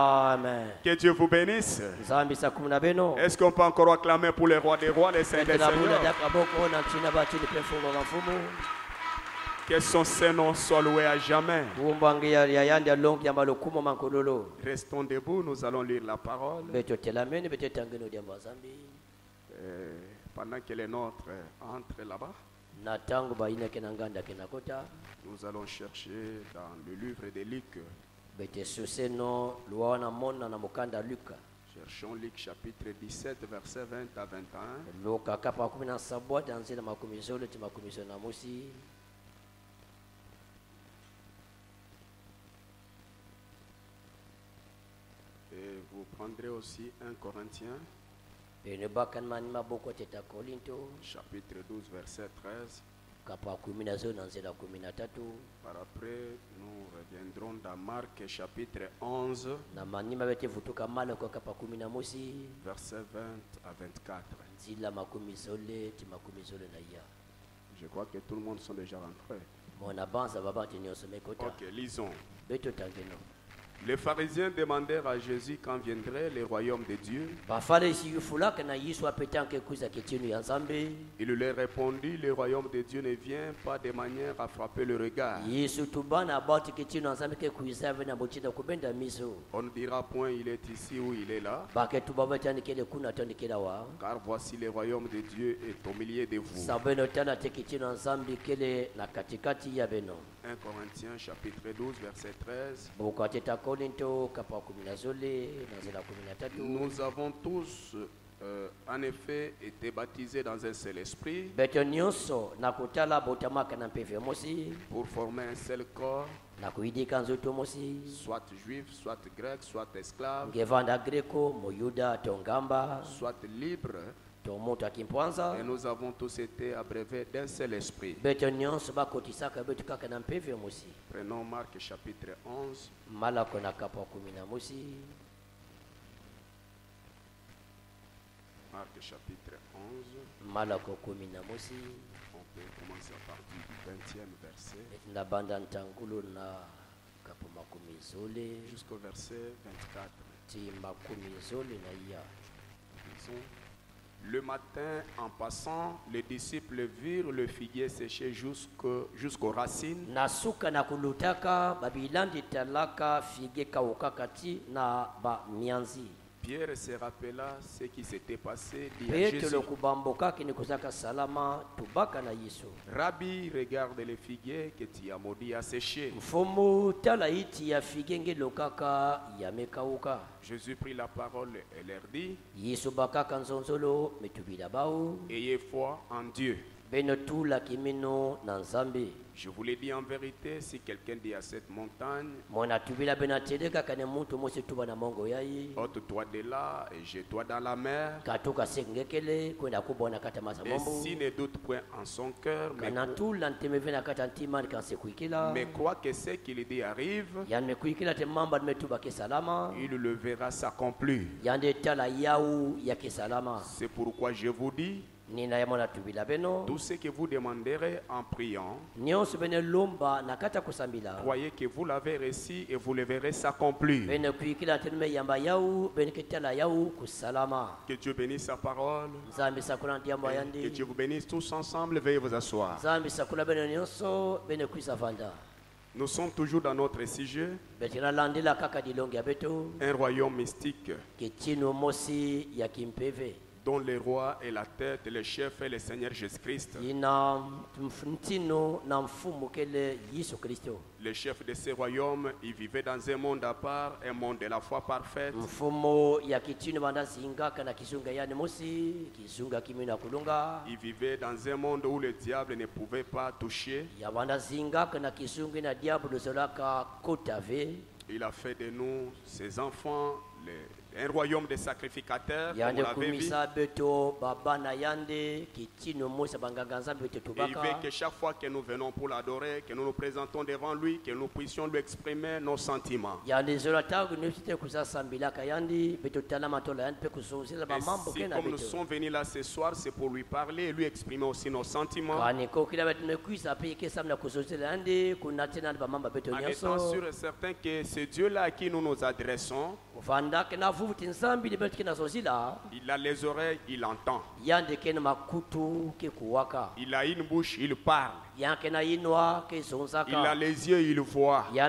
Amen. Que Dieu vous bénisse. Est-ce qu'on peut encore acclamer pour les rois des rois, les saints des seigneurs? Que son Saint-Nom soit loué à jamais. Restons debout, nous allons lire la parole. Pendant que les nôtres entrent là-bas, nous allons chercher dans le livre de Luc. Cherchons Luc chapitre 17, verset 20 à 21. Et vous prendrez aussi 1 Corinthiens, chapitre 12, verset 13. Par après, nous reviendrons dans Marc chapitre 11, verset 20 à 24. Je crois que tout le monde sont déjà rentrés. Ok, lisons. Les pharisiens demandèrent à Jésus quand viendrait le royaume de Dieu. Il leur répondit, le royaume de Dieu ne vient pas de manière à frapper le regard. On ne dira point il est ici ou il est là. Car voici le royaume de Dieu est au milieu de vous. 1 Corinthiens chapitre 12 verset 13. Nous avons tous en effet été baptisés dans un seul esprit pour former un seul corps, soit juif, soit grec, soit esclave, soit libre. Et nous avons tous été abreuvés d'un seul esprit. Prenons Marc chapitre 11. Marc chapitre 11. On peut commencer à partir du 20e verset jusqu'au verset 24. Le matin, en passant, les disciples virent le figuier séché jusqu'aux racines. Pierre se rappela ce qui s'était passé, dit à Jésus. Rabbi, regarde le figuier que tu as maudit à sécher. Jésus prit la parole et leur dit, ayez foi en Dieu. Je vous l'ai dit en vérité, si quelqu'un dit à cette montagne, ôte-toi de là et jette-toi dans la mer, et s'il ne doute point en son cœur, mais croit que ce qu'il dit arrive, il le verra s'accomplir. C'est pourquoi je vous dis, tout ce que vous demanderez en priant, croyez que vous l'avez reçu et vous le verrez s'accomplir. Que Dieu bénisse sa parole. Que Dieu vous bénisse tous ensemble. Veuillez vous asseoir. Nous sommes toujours dans notre sujet, un royaume mystique dont le roi est la tête, le chef est le Seigneur Jésus-Christ. Le chef de ce royaume, il vivait dans un monde à part, un monde de la foi parfaite. Il vivait dans un monde où le diable ne pouvait pas toucher. Il a fait de nous, ses enfants, un royaume de sacrificateurs, comme on l'avait vu. Et il veut que chaque fois que nous venons pour l'adorer, que nous nous présentons devant lui, que nous puissions lui exprimer nos sentiments. Et si comme nous sommes venus là ce soir, c'est pour lui parler et lui exprimer aussi nos sentiments. En étant sûr et certain que c'est Dieu-là à qui nous nous adressons. Il a les oreilles, il entend. Il a une bouche, il parle. Il a les yeux, il voit. Et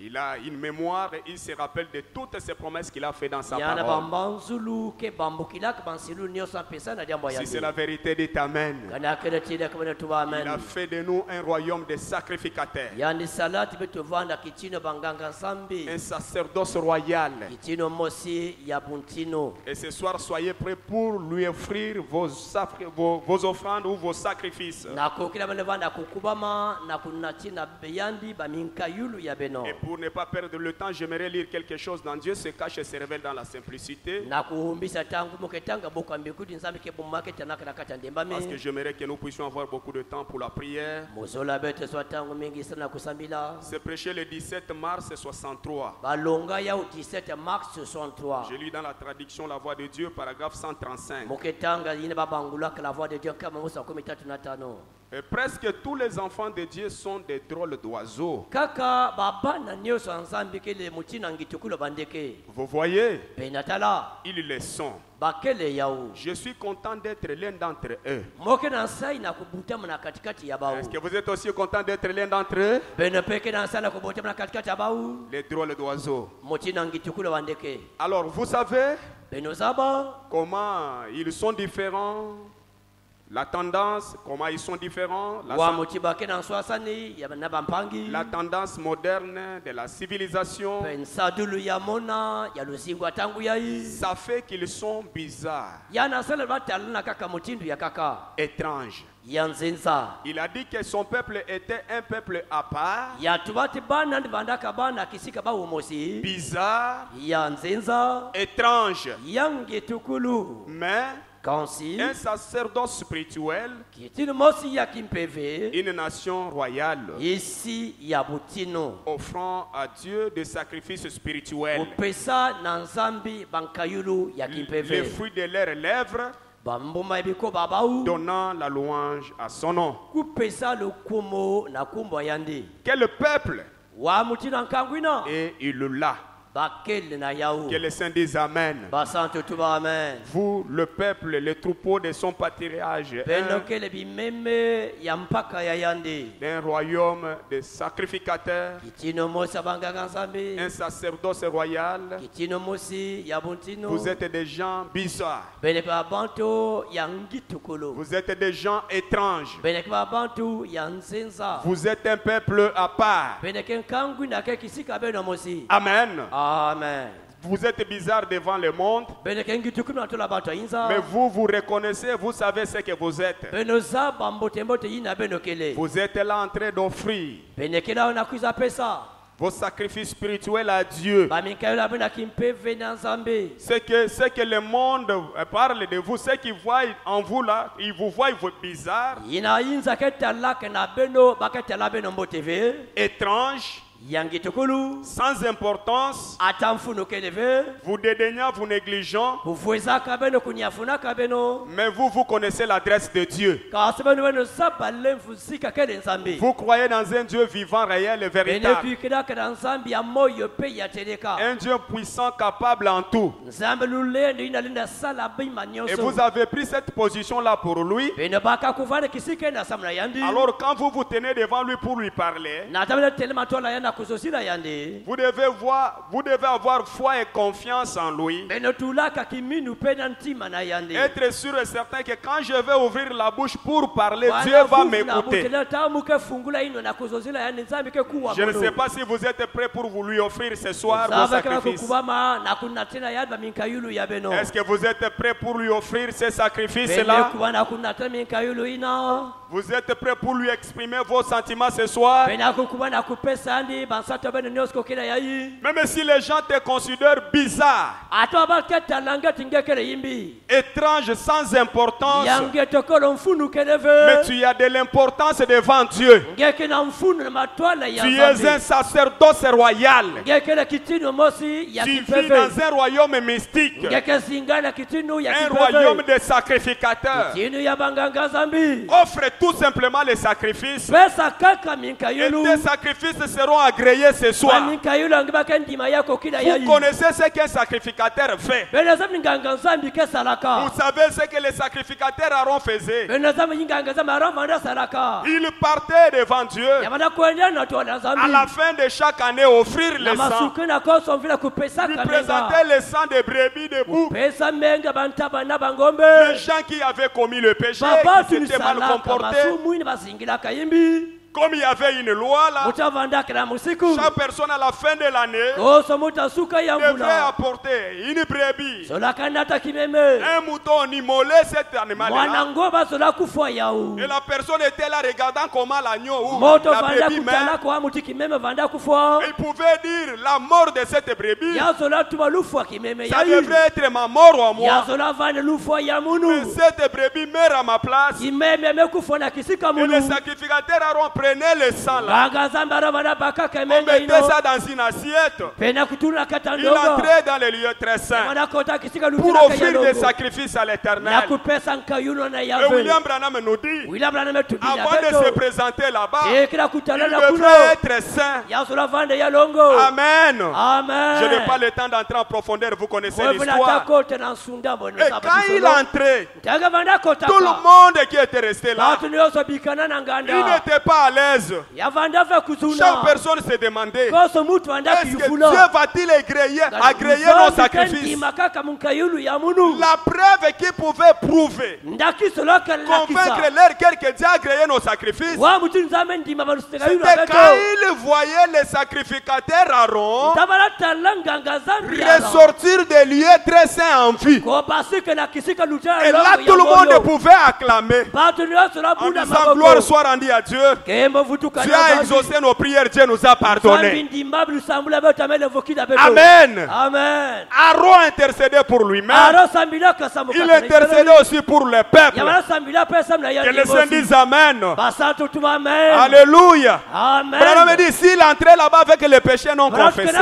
il a une mémoire et il se rappelle de toutes ces promesses qu'il a faites dans sa parole. Si c'est la vérité, dites Amen. Il a fait de nous un royaume de sacrificateurs. Un sacerdoce royal. Et ce soir, soyez prêts pour lui offrir vos offrandes ou vos sacrifices. Et pour ne pas perdre le temps, j'aimerais lire quelque chose dans Dieu se cache et se révèle dans la simplicité. Parce que j'aimerais que nous puissions avoir beaucoup de temps pour la prière. C'est prêché le 17 mars 63. Je lis dans la traduction La Voix de Dieu, paragraphe 135. Et presque tous les enfants de Dieu sont des drôles d'oiseaux. Vous voyez, ils le sont. Je suis content d'être l'un d'entre eux. Est-ce que vous êtes aussi content d'être l'un d'entre eux? Les drôles d'oiseaux. Alors vous savez comment ils sont différents? La tendance, comment ils sont différents? La tendance moderne de la civilisation, ça fait qu'ils sont bizarres, étranges. Il a dit que son peuple était un peuple à part, bizarre, étrange, mais un sacerdoce spirituel, une nation royale, offrant à Dieu des sacrifices spirituels, les fruits de leurs lèvres, donnant la louange à son nom. Quel peuple! Et il l'a. Que les saints disent Amen. Vous, le peuple, le troupeau de son pâturage, d'un royaume de sacrificateurs, un sacerdoce royal. Vous êtes des gens bizarres. Vous êtes des gens étranges. Vous êtes un peuple à part. Amen. Amen. Vous êtes bizarre devant le monde, mais vous vous reconnaissez, vous savez ce que vous êtes. Vous êtes là en train d'offrir vos sacrifices spirituels à Dieu. Ce que le monde parle de vous, ce qu'ils voient en vous là, ils vous voient bizarre, étrange, sans importance, vous dédaignant, vous négligeant, mais vous connaissez l'adresse de Dieu. Vous croyez dans un Dieu vivant, réel et véritable, un Dieu puissant, capable en tout. Et vous avez pris cette position là pour lui. Alors quand vous vous tenez devant lui pour lui parler, vous devez avoir foi et confiance en lui. Être sûr et certain que quand je vais ouvrir la bouche pour parler, Dieu va m'écouter. Je ne sais pas si vous êtes prêts pour vous lui offrir ce soir vos sacrifices. Est-ce que vous êtes prêts pour lui offrir ces sacrifices-là? Vous êtes prêts pour lui exprimer vos sentiments ce soir? Même si les gens te considèrent bizarre, étrange, sans importance, mais tu as de l'importance devant Dieu. Tu es un sacerdoce royal. Tu vis dans un royaume mystique, un royaume de sacrificateurs. Offre tout simplement les sacrifices, et tes sacrifices seront agréés ce soir. Vous connaissez ce qu'un sacrificateur fait. Vous savez ce que les sacrificateurs Aaron faisaient. Ils partaient devant Dieu à la fin de chaque année offrir le sang. Ils présentaient le sang de brebis, de boucs. Les gens qui avaient commis le péché, qui s'étaient mal comportés. Comme il y avait une loi là, chaque personne à la fin de l'année devait apporter une brebis, un mouton, immolé cet animal-là. Et la personne était là regardant comment l'agneau ou la brebis meurt. Il pouvait dire la mort de cette brebis, ça devrait être ma mort ou à moi. Mais cette brebis meurt à ma place. Et le sacrificateur Aaron prenait le sang là, on mettait ça dans une assiette, il entrait dans les lieux très saints pour offrir des sacrifices à l'Éternel. Et William Branham nous dit, avant de se présenter là-bas, il devait être saint. Amen. Je n'ai pas le temps d'entrer en profondeur, vous connaissez l'histoire. Et quand il entrait, tout le monde qui était resté là, il n'était pas à l'aise. Chaque personne se demandait, est-ce que Dieu va-t-il agréer nos sacrifices? La preuve qui pouvait prouver, convaincre l'air que Dieu a agréé nos sacrifices, c'était quand il voyait les sacrificateurs Aaron ressortir des lieux très saints en vie. Et là tout le monde pouvait acclamer en disant gloire soit rendue à Dieu. Dieu a exaucé nos prières, Dieu nous a pardonné. Amen. Aaron intercédait pour lui-même. Il intercédait aussi pour le peuple. Que les saints disent Amen. Alléluia. Branham me dit, s'il entrait là-bas avec les péchés non confessés,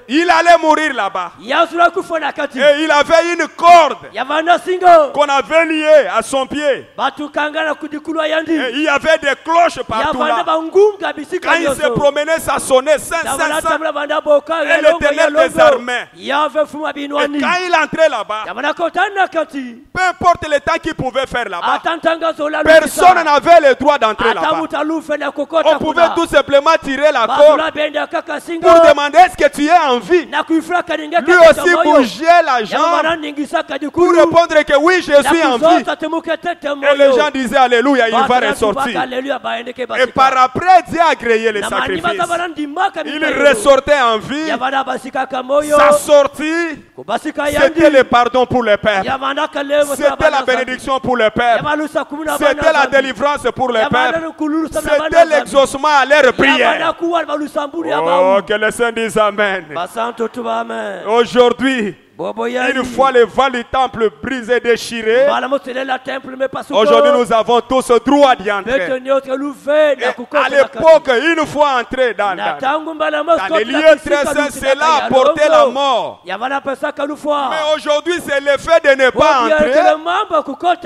il allait mourir là-bas. Et il avait une corde qu'on avait liée à son pied. Et il y avait des cloches partout là. Quand il se promenait, ça sonnait Saint, Saint, Saint. Et l'Éternel des armées. Et quand il entrait là-bas, peu importe le temps qu'il pouvait faire là-bas, personne n'avait le droit d'entrer là-bas. On pouvait tout simplement tirer la corde pour demander est-ce que tu es en vie. Lui aussi bougeait la jambe pour répondre que oui, je suis en vie. Et les gens disaient Alléluia, il va ressortir. Et par après, Dieu a agréé les sacrifices. Il ressortait en vie. Sa sortie, c'était le pardon pour le peuple. C'était la bénédiction pour le peuple. C'était la délivrance pour le peuple. C'était l'exaucement à leur prière. Oh, que les saints disent Amen. Aujourd'hui, une fois le vent du temple brisé et déchiré, aujourd'hui nous avons tous le droit d'y entrer. Et à l'époque, une fois entré dans les lieux très saints, cela apportait la mort. Mais aujourd'hui, c'est l'effet de ne pas entrer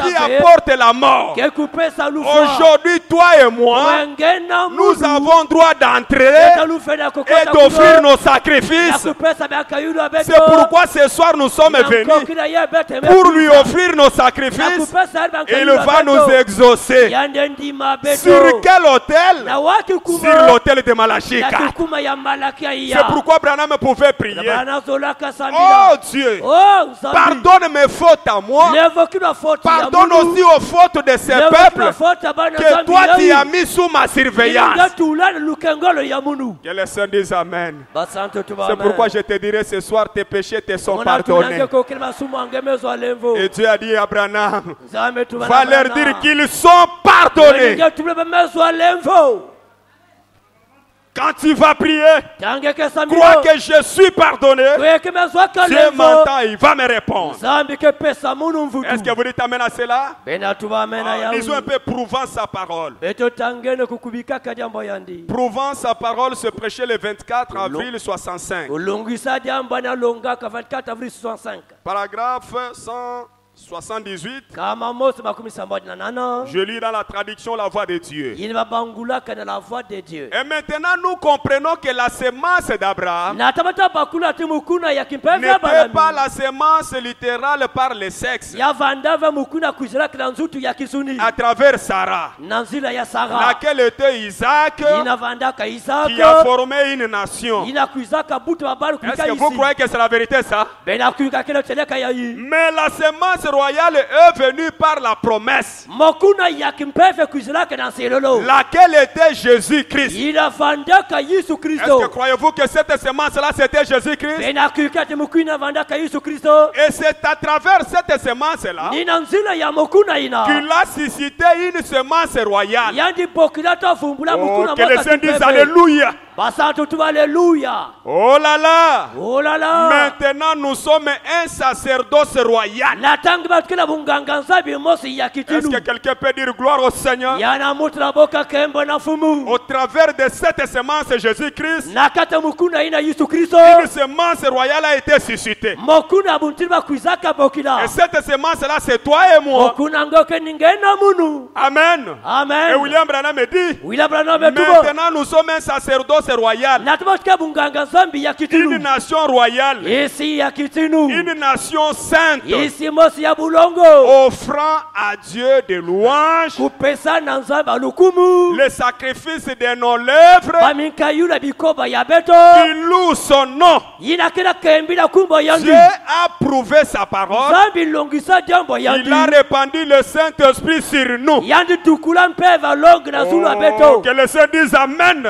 qui apporte la mort. Aujourd'hui, toi et moi, nous avons droit d'entrer et d'offrir nos sacrifices. C'est pourquoi ce soir, nous sommes venus pour lui offrir nos sacrifices et il va nous exaucer. Sur quel autel? Sur l'autel de Malachika. C'est pourquoi Branham pouvait prier. Oh Dieu, pardonne mes fautes à moi. Pardonne aussi aux fautes de ces peuples que toi tu as mis sous ma surveillance. Que les saints disent Amen. C'est pourquoi je te dirai ce soir, tes péchés te sont pardonnés. pardonner. Et Dieu a dit à Abraham, va leur dire qu'ils sont pardonnés. Quand tu vas prier, crois que je suis pardonné. Dieu m'entend, il va me répondre. Est-ce que vous dites amen à cela? Lisons un peu prouvant sa parole. Prouvant sa parole se prêchait le 24 avril 65. Paragraphe 178. Je lis dans la traduction La Voix de Dieu. Et maintenant nous comprenons que la semence d'Abraham n'était pas la semence littérale par le sexe à travers Sarah, laquelle était Isaac, qui a formé une nation. Est-ce que vous croyez que c'est la vérité ça? Mais la semence royale est venue par la promesse, laquelle était Jésus-Christ. Est-ce que croyez-vous que cette semence-là c'était Jésus-Christ? Et c'est à travers cette semence-là qu'il a suscité une semence royale. Oh, que les saints disent Alléluia. Oh là là. Maintenant nous sommes un sacerdoce royal. Est-ce que quelqu'un peut dire gloire au Seigneur? Au travers de cette semence Jésus-Christ, une semence royale a été suscitée. Et cette semence-là, c'est toi et moi. Amen. Et William Branham dit, maintenant nous sommes un sacerdoce royal, une nation royale, une nation sainte, offrant à Dieu des louanges, le sacrifice de nos lèvres, qui loue son nom. Dieu a prouvé sa parole. Il a répandu le Saint-Esprit sur nous. Oh, que les saints disent Amen.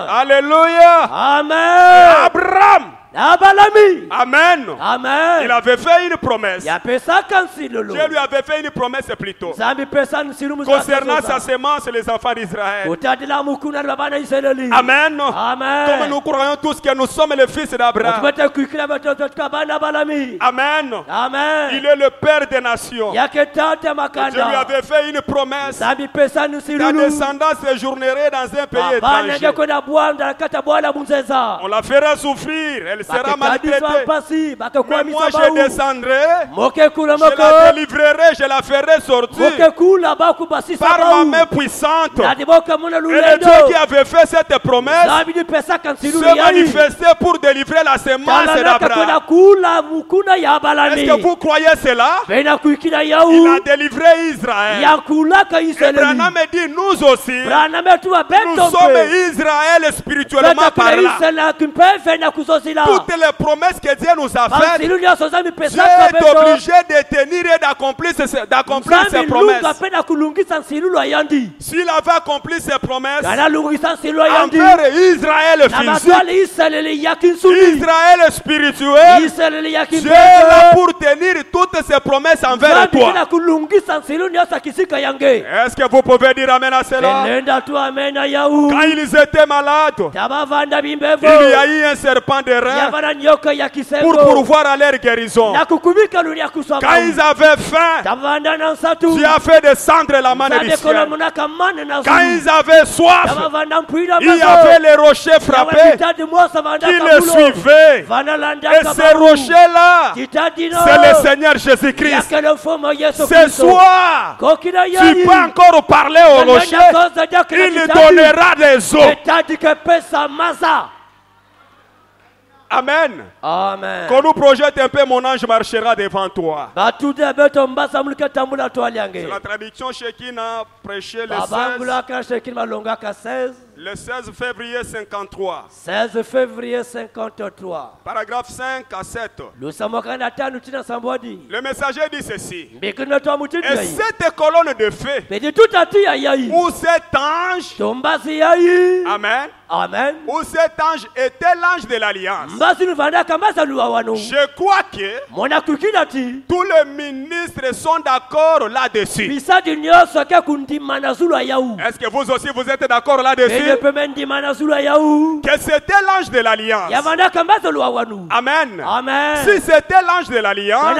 Alléluia. Amen. Abraham. Amen. Amen. Il avait fait une promesse. Dieu lui avait fait une promesse plutôt concernant sa semence, les enfants d'Israël. Amen. Comme nous croyons tous que nous sommes les fils d'Abraham. Amen. Il est le Père des nations. Dieu lui avait fait une promesse. Ta descendance séjournerait dans un pays étranger. On la fera souffrir. Elle sera maltraitée. Mais moi je descendrai, je la délivrerai, je la ferai sortir par ma main puissante. Et le Dieu qui avait fait cette promesse se manifestait pour délivrer la semence d'Abraham. Est-ce que vous croyez cela? Il a délivré Israël. Et Branham dit nous aussi, nous sommes Israël spirituellement parlant. Toutes les promesses que Dieu nous a faites, Dieu est obligé de tenir et d'accomplir ses promesses. S'il avait accompli ses promesses envers Israël physique, Israël spirituel, Dieu est là pour tenir toutes ses promesses envers toi. Est-ce que vous pouvez dire Amen à cela? Quand ils étaient malades, il y a eu un serpent de rein pour pourvoir à leur guérison. Quand ils avaient faim, Dieu a fait descendre la manne du ciel. Quand ils avaient soif, il y avait les rochers frappés qui les suivaient. Et ces rochers-là, c'est le Seigneur Jésus-Christ. Ce soir, tu peux encore parler aux rochers, il donnera des eaux. Amen. Amen. Quand nous projette un peu, mon ange marchera devant toi. C'est la traduction Shekin a prêché le 16 février 53. 16 février 53. Paragraphe 5 à 7. Le messager dit ceci. Et cette colonne de feu ou cet ange, amen, Amen. Où cet ange était l'ange de l'alliance. Je crois que tous les ministres sont d'accord là-dessus. Est-ce que vous aussi vous êtes d'accord là-dessus? Que c'était l'ange de l'alliance. Amen. Amen. Si c'était l'ange de l'alliance,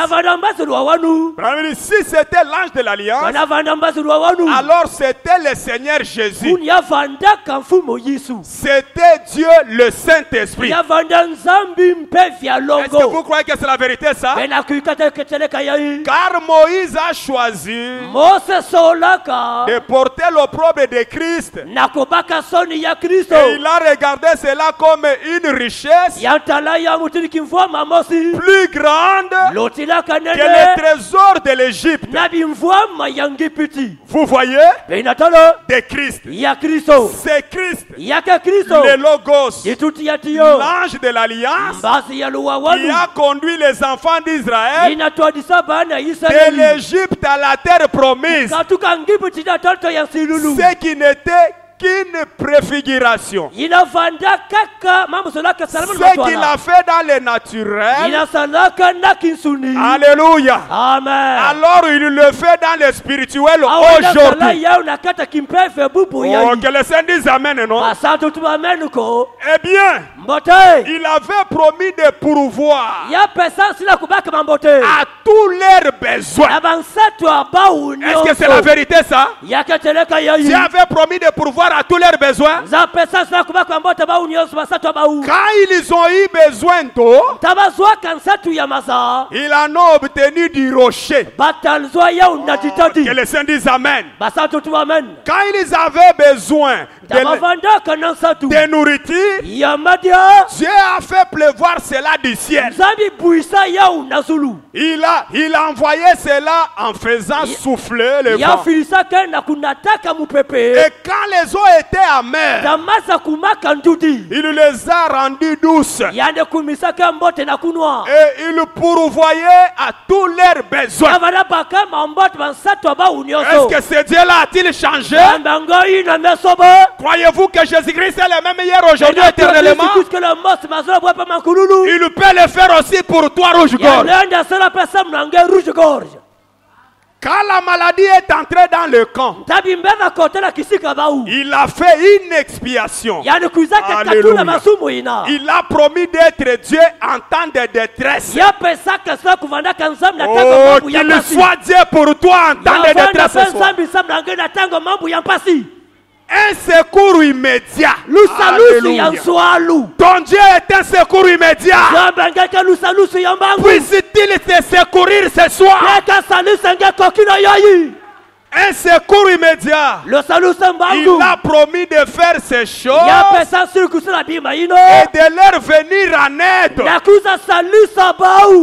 si c'était l'ange de l'alliance, alors c'était le Seigneur Jésus. C'était Dieu le Saint-Esprit. Est-ce que vous croyez que c'est la vérité ça? Car Moïse a choisi de porter l'opprobre de Christ. Et il a regardé cela comme une richesse plus grande que les trésors de l'Égypte. Vous voyez? De Christ. C'est Christ. Le Logos, l'ange de l'alliance, qui a conduit les enfants d'Israël de l'Égypte à la terre promise. Ce qui n'était qu'une préfiguration. Ce qu'il a fait dans le naturel, alléluia. Amen. Alors il le fait dans le spirituel aujourd'hui. Oh, que le Seigneur dise amen, non? Eh bien, il avait promis de pourvoir à tous leurs besoins. Est-ce que c'est la vérité ça? Dieu avait promis de pourvoir à tous leurs besoins. Quand ils ont eu besoin d'eau, ils en ont obtenu du rocher. Que le Seigneur dise amen. Quand ils avaient besoin de nourriture, Dieu a fait pleuvoir cela du ciel. Il a envoyé cela en faisant souffler le vent. Et quand les eaux étaient amères, il les a rendues douces. Et il pourvoyait à tous leurs besoins. Est-ce que ce Dieu-là a-t-il changé? Croyez-vous que Jésus-Christ est le même hier, aujourd'hui, éternellement? Il peut le faire aussi pour toi, rouge-gorge. Quand la maladie est entrée dans le camp, il a fait une expiation. Alléluia. Il a promis d'être Dieu en temps de détresse. Oh, qu'il soit Dieu pour toi en temps de détresse. Un secours immédiat. Alléluia. Ton Dieu est un secours immédiat. Puisse-t-il te secourir ce soir? Un secours immédiat. Il a promis de faire ces choses et de leur venir en aide.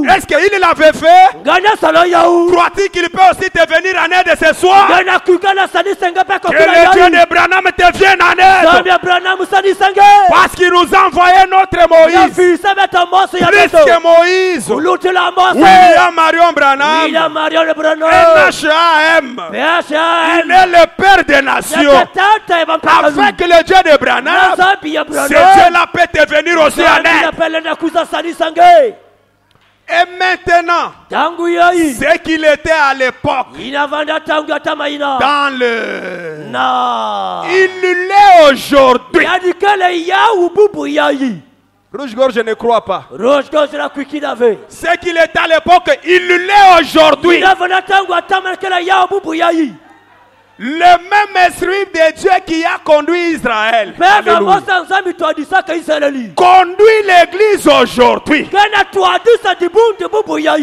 Est-ce qu'il l'avait fait? Crois-tu qu'il peut aussi te venir en aide ce soir? Que le Dieu d'Abraham te vienne en aide. Parce qu'il nous a envoyé notre Moïse. Plus que Moïse, William Marion Branham, NHAM. Il est le Père des nations. Afin que le Dieu de Branham, ce Dieu-là peut te venir aussi en aide. Et maintenant, ce qu'il était à l'époque, dans le... il l'est aujourd'hui. Rouge-gorge, je ne crois pas. Ce qu'il était à l'époque, il l'est aujourd'hui. Le même esprit de Dieu qui a conduit Israël conduit l'église aujourd'hui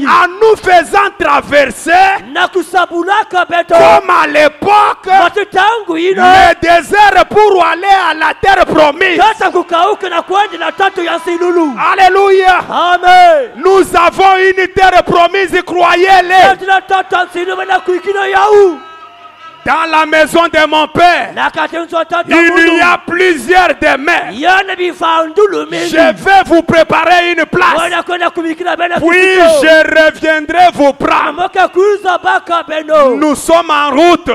en nous faisant traverser comme à l'époque le désert pour aller à la terre promise. Alléluia. Amen. Nous avons une terre promise, croyez-le. Dans la maison de mon père, il y a plusieurs demeures. Je vais vous préparer une place. Puis je reviendrai vous prendre. Nous sommes en route.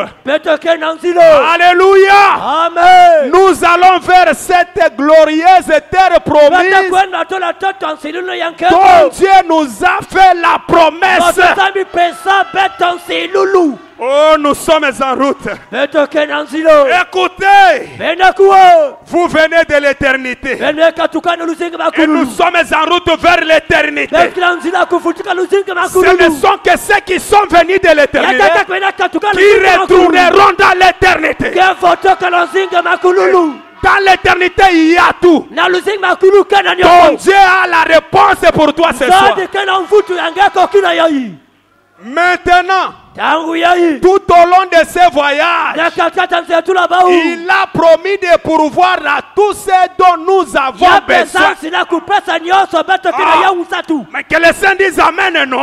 Alléluia. Amen. Nous allons vers cette glorieuse terre promise dont Dieu nous a fait la promesse. Oh, nous sommes en route. Écoutez, vous venez de l'éternité. Et nous sommes en route vers l'éternité. Ce ne sont que ceux qui sont venus de l'éternité qui retourneront dans l'éternité. Dans l'éternité, il y a tout. Ton Dieu a la réponse pour toi ce soir. Maintenant, tout au long de ce voyage, il a promis de pourvoir à tous ceux dont nous avons besoin. Mais que les saints disent Amen, non?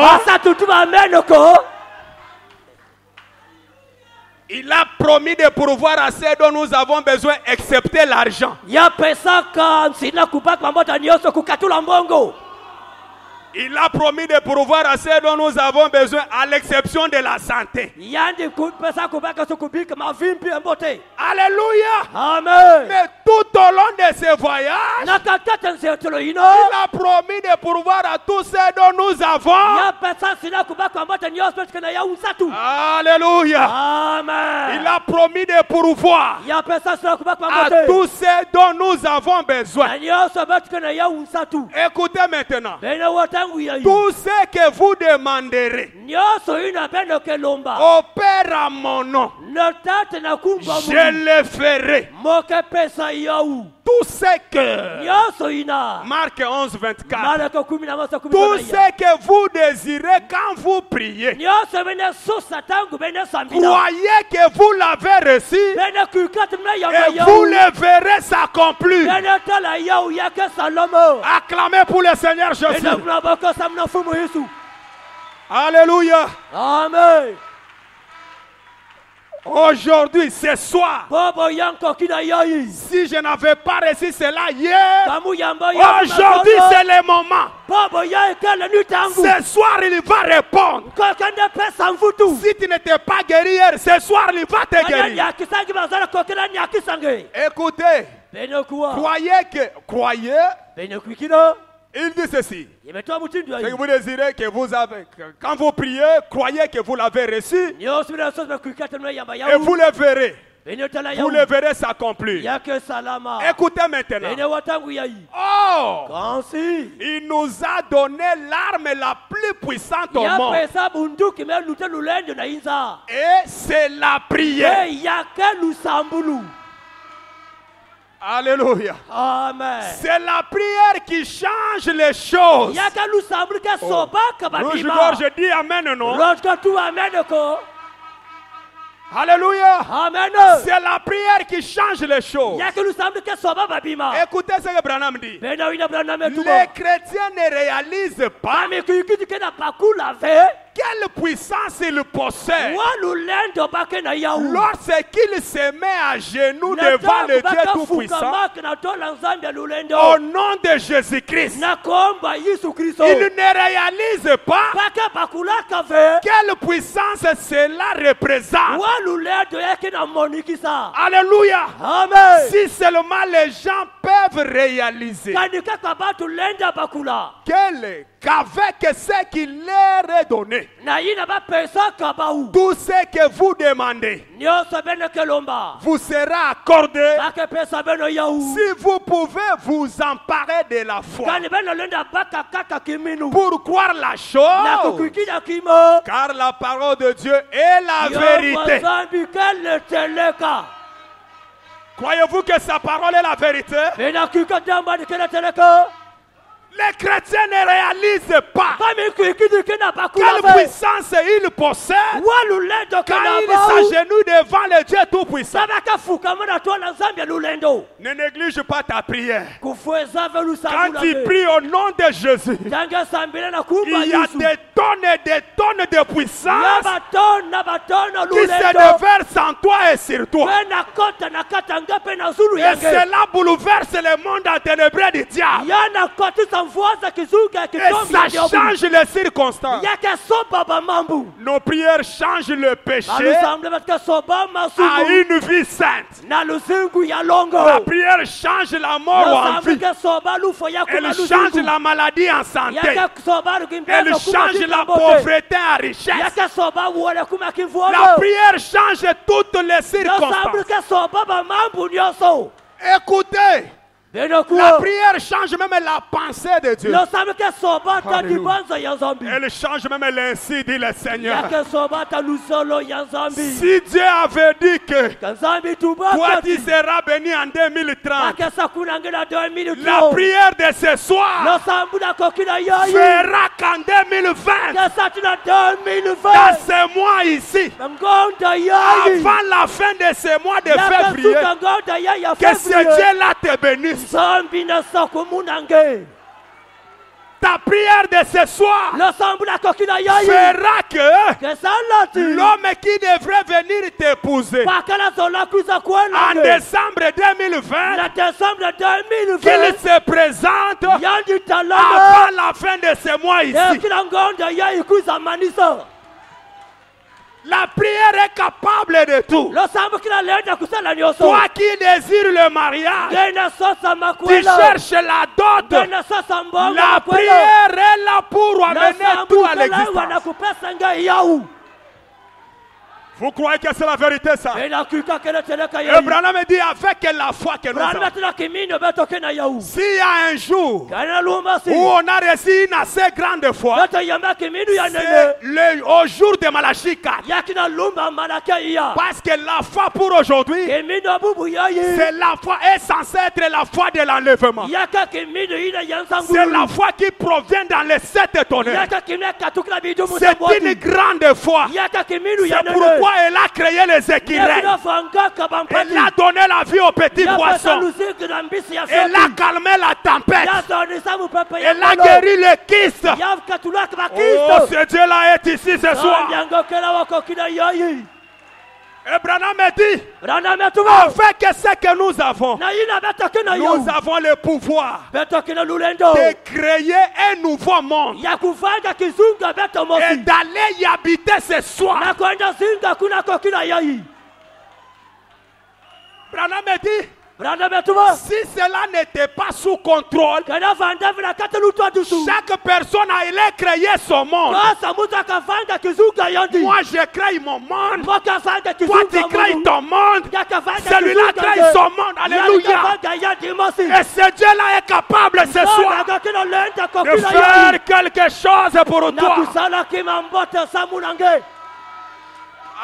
Il a promis de pourvoir à ceux dont nous avons besoin, excepté l'argent. Il a promis de pourvoir à ceux dont nous avons besoin, à l'exception de la santé. Alléluia. Amen. Mais tout au long de ce voyage, il a promis de pourvoir à tous ceux dont nous avons. Alléluia. Amen. Il a promis de pourvoir à tous ceux dont nous avons besoin. Écoutez maintenant. Tout ce que vous demanderez au Père à mon nom, je le ferai. Tout ce que Marc 11, 24. Tout ce que vous désirez quand vous priez, croyez que vous l'avez reçu et vous le verrez s'accomplir. Acclamez pour le Seigneur Jésus. Alléluia. Amen. Aujourd'hui, ce soir, si je n'avais pas reçu cela hier, aujourd'hui c'est le moment. Ce soir, il va répondre. Si tu n'étais pas guéri hier, ce soir, il va te guérir. Écoutez, croyez, il dit ceci. C'est que vous désirez que vous avez, quand vous priez, croyez que vous l'avez reçu et vous le verrez. Vous le verrez s'accomplir. Écoutez maintenant. Oh, il nous a donné l'arme la plus puissante au monde. Et c'est la prière. Alléluia. Amen. C'est la prière qui change les choses. Je dis Amen, non? Alléluia. Amen. C'est la prière qui change les choses. Écoutez ce que Branham dit. Les chrétiens ne réalisent pas quelle puissance il possède lorsqu'il se met à genoux devant le Dieu Tout-Puissant au nom de Jésus-Christ. Il ne réalise pas quelle puissance cela représente. Alléluia. Amen. Si seulement les gens peuvent réaliser qu'avec ce qu'il leur est donné, tout ce que vous demandez vous sera accordé si vous pouvez vous emparer de la foi pour croire la chose, car la parole de Dieu est la vérité. Croyez-vous que sa parole est la vérité? Les chrétiens ne réalisent pas quelle puissance ils possèdent quand ils s'agenouillent devant le Dieu Tout-Puissant. Ne néglige pas ta prière. Quand tu pries au nom de Jésus, il y a des tonnes et des tonnes de puissance qui se déversent en toi et sur toi. Et cela bouleverse le monde enténébré du diable. Et ça change les circonstances. Nos prières changent le péché à une vie sainte. La prière change la mort en vie. Elle change la maladie en santé. Elle change la pauvreté en richesse. La prière change toutes les circonstances. Écoutez. La prière change même la pensée de Dieu. Elle change même l'insi, dit le Seigneur. Si Dieu avait dit que toi tu seras béni en 2030, la prière de ce soir fera qu'en 2020, dans ce mois ici, avant la fin de ce mois de février, que ce Dieu-là te bénisse. Ta prière de ce soir fera que l'homme qui devrait venir t'épouser en décembre 2020, qu'il se présente avant la fin de ce mois ici. La prière est capable de tout. Toi qui désires le mariage, tu cherches la dot. La prière est là pour amener tout à l'existence. Vous croyez que c'est la vérité ça? Et Branham dit avec la foi que nous avons. S'il y a un jour où on a reçu une assez grande foi, c'est au jour de Malachie 4. Parce que la foi pour aujourd'hui, c'est la foi est censée être la foi de l'enlèvement. C'est la foi qui provient dans les 7 tonnerres. C'est une grande foi. C'est pourquoi elle a créé les écureuils. Elle a donné la vie aux petits poissons. Elle a calmé la tempête. Elle a guéri les kystes. Oh, ce Dieu-là est ici ce soir. Et Branham dit, avec ce que nous avons le pouvoir de créer un nouveau monde et d'aller y habiter ce soir. Branham dit, si cela n'était pas sous contrôle, chaque personne allait créer son monde. Moi je crée mon monde. Toi tu crées ton monde. Celui-là crée son monde. Alléluia. Et ce Dieu-là est capable ce soir de faire quelque chose pour toi.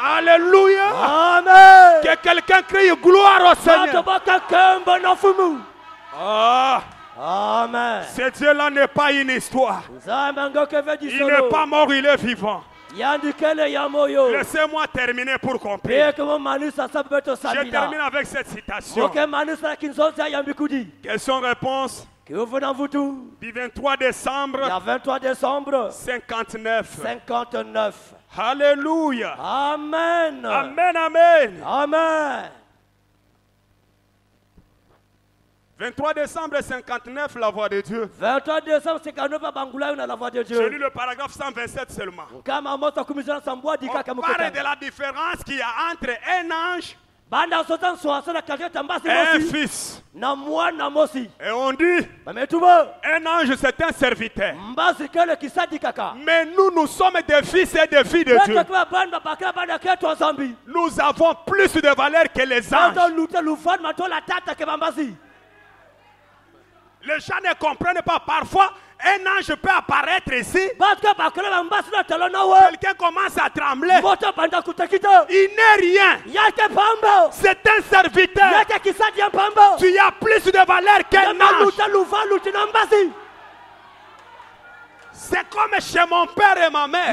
Alléluia. Amen. Que quelqu'un crie gloire au Seigneur. Amen. Ce Dieu-là n'est pas une histoire. Il n'est pas mort, il est vivant. Laissez-moi terminer pour comprendre. Je termine avec cette citation. Question-réponse. Du 23 décembre 59. Alléluia. Amen. Amen, amen. Amen. 23 décembre 59, la voix de Dieu. 23 décembre 59, la voix de Dieu. J'ai lu le paragraphe 127 seulement. On parle de la différence qu'il y a entre un ange et un fils. Et on dit, un ange c'est un serviteur. Mais nous sommes des fils et des filles de Dieu. Nous avons plus de valeur que les anges. Les gens ne comprennent pas. Parfois, un ange peut apparaître ici. Quelqu'un commence à trembler. Il n'est rien. C'est un serviteur. Tu as plus de valeur qu'un ange. C'est comme chez mon père et ma mère.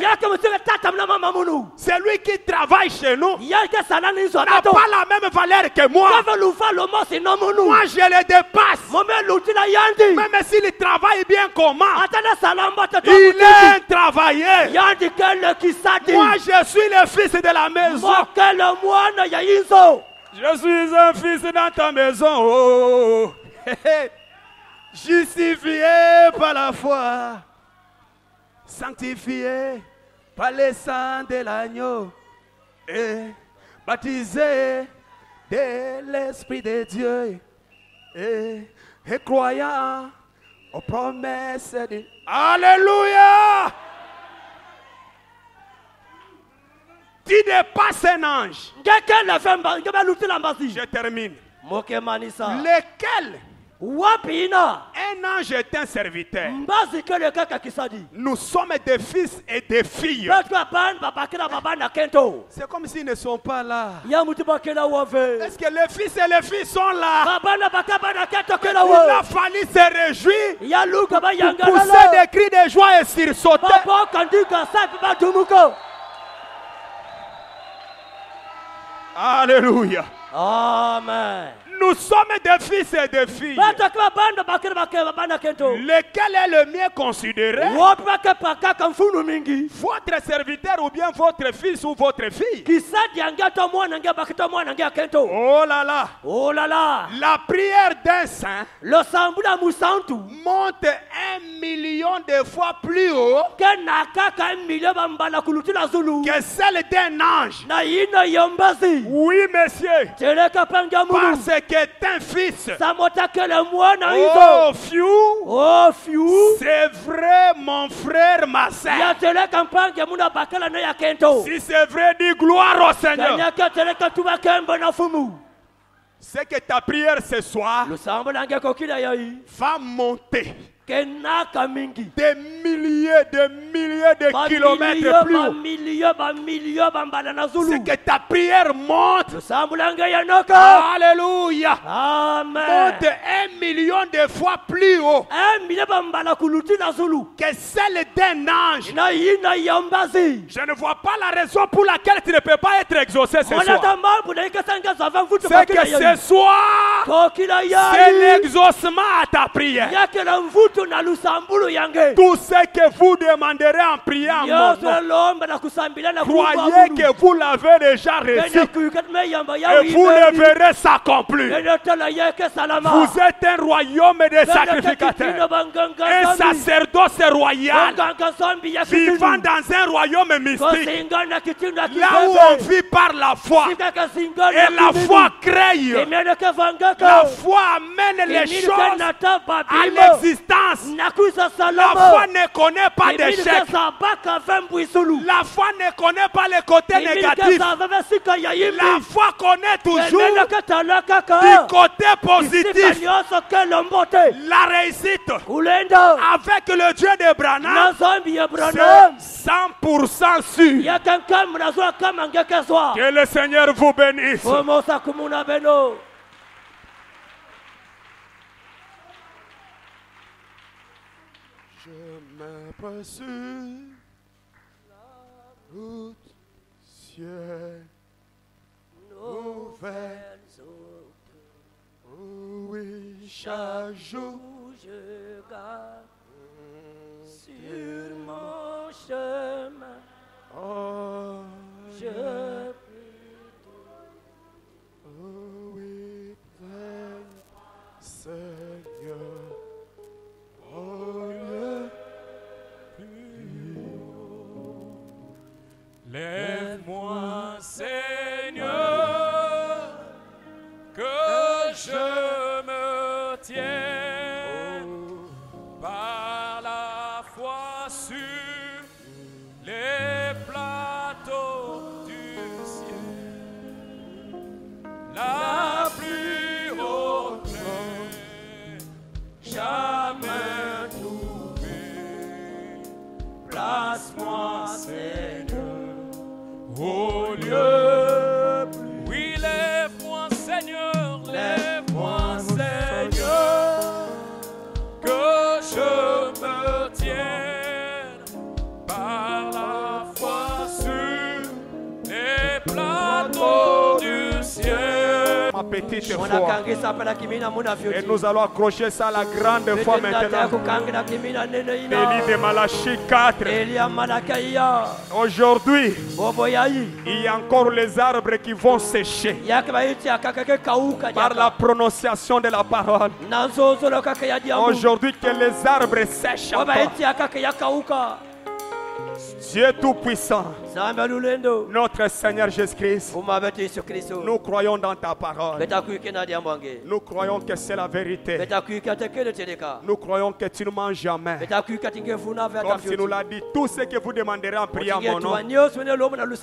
Celui qui travaille chez nous n'a pas la même valeur que moi. Moi, je le dépasse. Même s'il travaille bien comment, il est un travailleur. Moi, je suis le fils de la maison. Je suis un fils dans ta maison. Oh. Justifié par la foi, sanctifié par le sang de l'agneau, et baptisé de l'Esprit de Dieu, et croyant aux promesses de... Alléluia! Tu dépasses un ange. Je termine. Lequel? Un ange est un serviteur. Nous sommes des fils et des filles. C'est comme s'ils ne sont pas là. Est-ce que les fils et les filles sont là? Il a fallu se réjouir, pousser des cris de joie et sursauter. Alléluia. Amen. Nous sommes des fils et des filles. Lequel est le mieux considéré? Votre serviteur ou bien votre fils ou votre fille? Oh là là. Oh là là. La prière d'un saint monte 1 million de fois plus haut que celle d'un ange. Oui, monsieur. Parce qu'est un fils. Oh, fiou. C'est vrai, mon frère, ma soeur. Si c'est vrai, dis gloire au Seigneur. C'est que ta prière ce soir va monter des milliers de kilomètres plus haut. C'est que ta prière monte. Alléluia. Amen. Monte 1 million de fois plus haut que celle d'un ange. Je ne vois pas la raison pour laquelle tu ne peux pas être exaucé ce soir. C'est que ce soir, c'est l'exaucement à ta prière. Tout ce que vous demanderez en priant en mon nom, croyez que vous l'avez déjà reçu et vous le verrez s'accomplir. Vous êtes un royaume de sacrificateurs, un sacerdoce royal vivant dans un royaume mystique, là où on vit par la foi. Et la foi crée, la foi amène les choses à l'existence. La foi ne connaît pas d'échec. La foi ne connaît pas les côtés négatifs. La foi connaît toujours du côté positif. La réussite avec le Dieu de Branham, c'est 100% sûr. Que le Seigneur vous bénisse. Je m'aperçois la route, ciel ouvert. Oui, chaque jour je garde sur mon chemin. Oh, je prie. Oh oui, Seigneur. Oh, lève-moi, Seigneur, que je me tienne par la foi sur les plateaux du petite foi. Et nous allons accrocher ça à la grande foi maintenant. Élie de Malachie 4. Aujourd'hui, il y a encore les arbres qui vont sécher par la prononciation de la parole. Aujourd'hui, que les arbres sèchent encore. Dieu Tout-Puissant, notre Seigneur Jésus-Christ, nous croyons dans ta parole. Nous croyons que c'est la vérité. Nous croyons que tu ne mens jamais. Comme tu nous l'as dit, tout ce que vous demanderez en priant mon nom,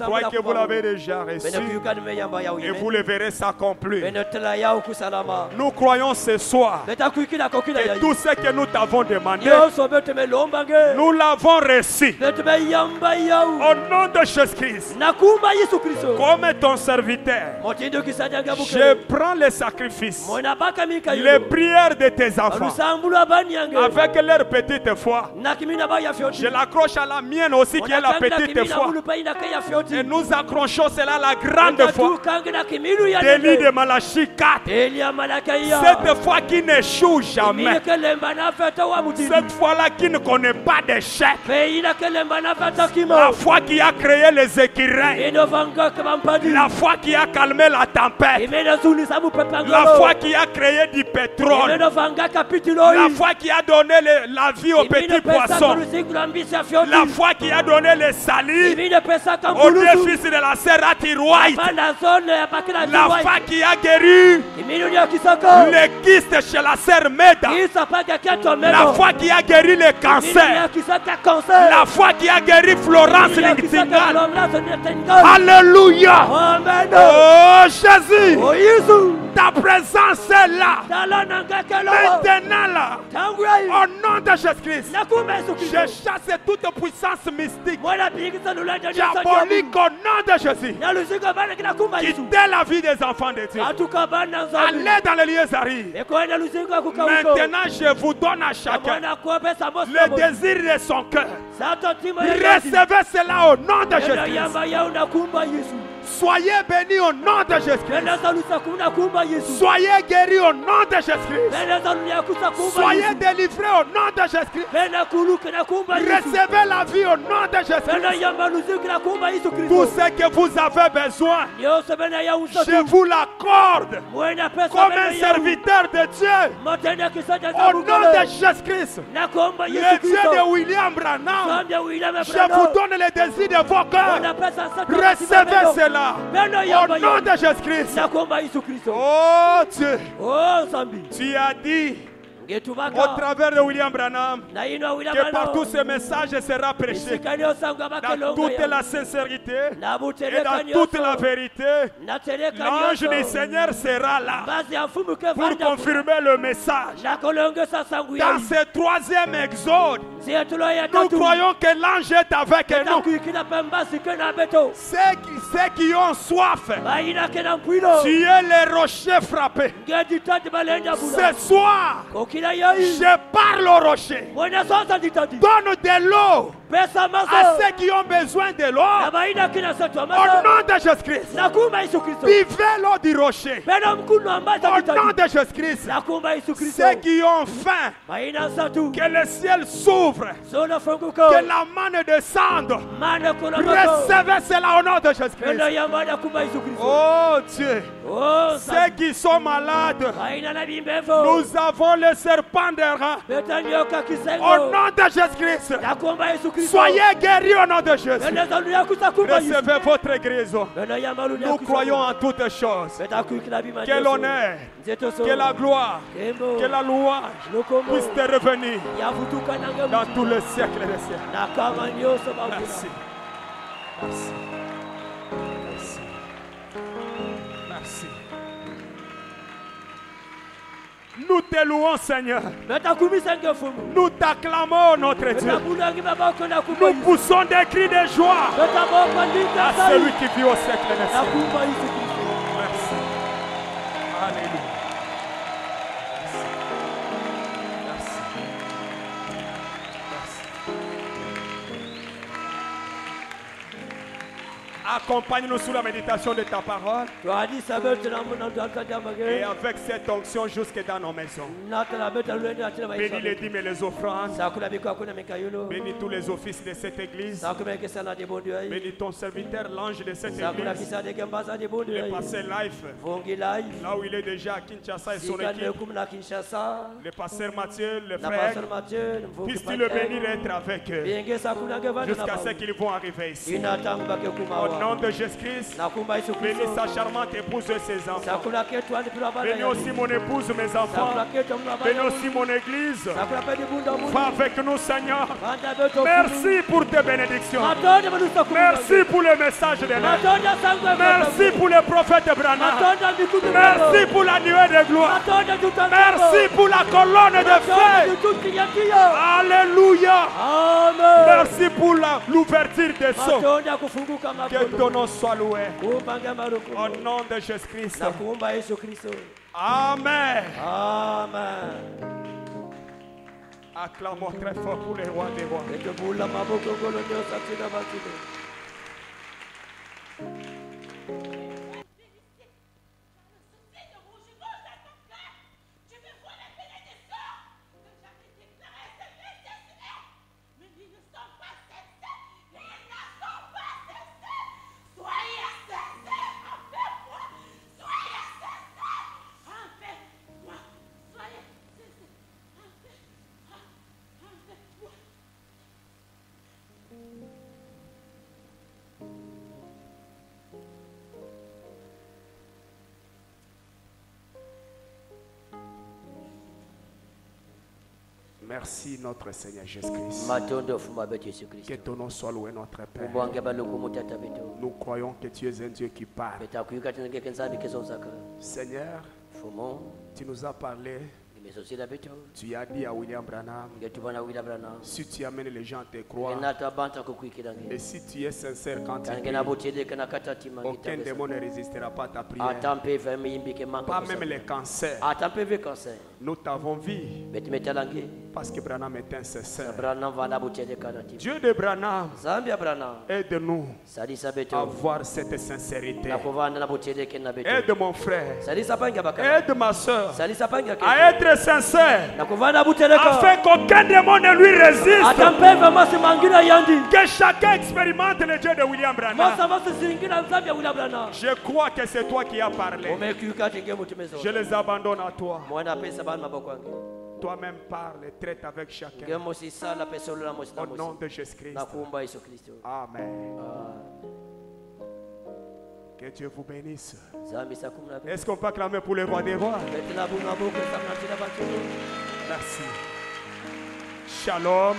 croyez que vous l'avez déjà reçu et vous le verrez s'accomplir. Nous croyons ce soir que tout ce que nous t'avons demandé, nous l'avons reçu. Au nom de Jésus-Christ, comme ton serviteur, je prends les sacrifices, les prières de tes enfants, avec leur petite foi. Je l'accroche à la mienne aussi, qui est la petite foi. Et nous accrochons cela à la grande foi. Élie de Malachie 4. Cette foi qui n'échoue jamais. Cette foi-là qui ne connaît pas d'échec. La foi qui a créé les écureuils. La foi qui a calmé la tempête. La foi qui a créé du pétrole. La foi qui a donné la vie aux petits poissons. La foi qui a donné les salives aux deux fils de la sœur Atirouaït. La foi qui a guéri les kystes chez la sœur Meda. La foi qui a guéri les cancers. La foi qui a guéri Florence Ningtingal. Alléluia. Oh Jésus, ta présence est là. Maintenant là, au nom de Jésus-Christ, je chasse toute puissance mystique, diabolique au nom de Jésus. Quittez la vie des enfants de Dieu. Allez dans les lieux arides. Maintenant je vous donne à chacun le désir de son cœur. Recevez cela au nom de Jésus. Soyez bénis au nom de Jésus-Christ. Soyez guéris au nom de Jésus-Christ. Soyez délivrés au nom de Jésus-Christ. Recevez la vie au nom de Jésus-Christ. Tout ce que vous avez besoin, je vous l'accorde comme un serviteur de Dieu. Au nom de Jésus-Christ, le Dieu de William Branham, je vous donne le désir de vos cœurs. Recevez cela. Au nom de Jésus-Christ. Oh Dieu, tu as dit au travers de William Branham que partout ce message sera prêché dans toute la sincérité et dans toute la vérité. L'ange du Seigneur sera là pour confirmer le message. Dans ce troisième exode, nous croyons que l'ange est avec nous. Ceux qui ont soif, tu es les rochers frappés. Ce soir, je parle au rocher. Donne de l'eau à ceux qui ont besoin de l'eau. Au nom de Jésus-Christ, vivez l'eau du rocher. Au nom de Jésus-Christ, ceux qui ont faim, que le ciel s'ouvre, que la manne descende. Recevez cela au nom de Jésus-Christ. Oh Dieu, ceux qui sont malades, nous avons le serpent des reins. Au nom de Jésus-Christ, soyez guéris au nom de Jésus. Recevez votre guérison. Nous croyons en toutes choses. Que l'honneur, que la gloire, que la louange puisse te revenir dans tous les siècles des siècles. Merci. Merci. Merci. Merci. Nous te louons, Seigneur. Nous t'acclamons, notre Dieu. Nous poussons des cris de joie à celui qui vit au siècle des siècles. Merci. Alléluia. Accompagne-nous sous la méditation de ta parole. Et avec cette onction jusque dans nos maisons. Bénis les dîmes et les offrandes. Bénis tous les offices de cette église. Bénis ton serviteur, l'ange de cette église. Le pasteur Life. Là où il est déjà à Kinshasa et son équipe. Le pasteur Mathieu, le frère. Puisses-tu le bénir et être avec eux. Jusqu'à ce qu'ils vont arriver ici. Au nom de Jésus-Christ, bénis sa charmante épouse et ses enfants. Bénis aussi mon épouse, mes enfants. Bénis aussi mon église. Va avec nous, Seigneur. Merci pour tes bénédictions. Merci pour le message de l'air. Merci pour le prophète Branham. Merci pour la nuée de gloire. Merci pour la colonne de feu. Alléluia. Merci pour l'ouverture des sceaux. Que ton nom soit loué. Au nom de Jésus-Christ. Amen. Amen. Acclamons très fort pour les rois des rois. Merci notre Seigneur Jésus-Christ. Que ton nom soit loué, notre Père. Nous croyons que tu es un Dieu qui parle. Seigneur, tu nous as parlé. Tu as dit à William Branham, si tu amènes les gens à te croire, et si tu es sincère quand tu pries, aucun démon ne résistera pas à ta prière. Pas même les cancers. Nous t'avons vu parce que Branham est un sincère. Dieu de Branham, aide-nous à voir cette sincérité. Aide mon frère, aide ma soeur à être sincère, afin qu'aucun démon ne lui résiste. Que chacun expérimente le Dieu de William Branham. Je crois que c'est toi qui as parlé. Je les abandonne à toi. Toi-même parle et traite avec chacun. Au nom de Jésus-Christ. Amen. Que Dieu vous bénisse. Est-ce qu'on peut acclamer pour le roi des rois? Merci. Shalom.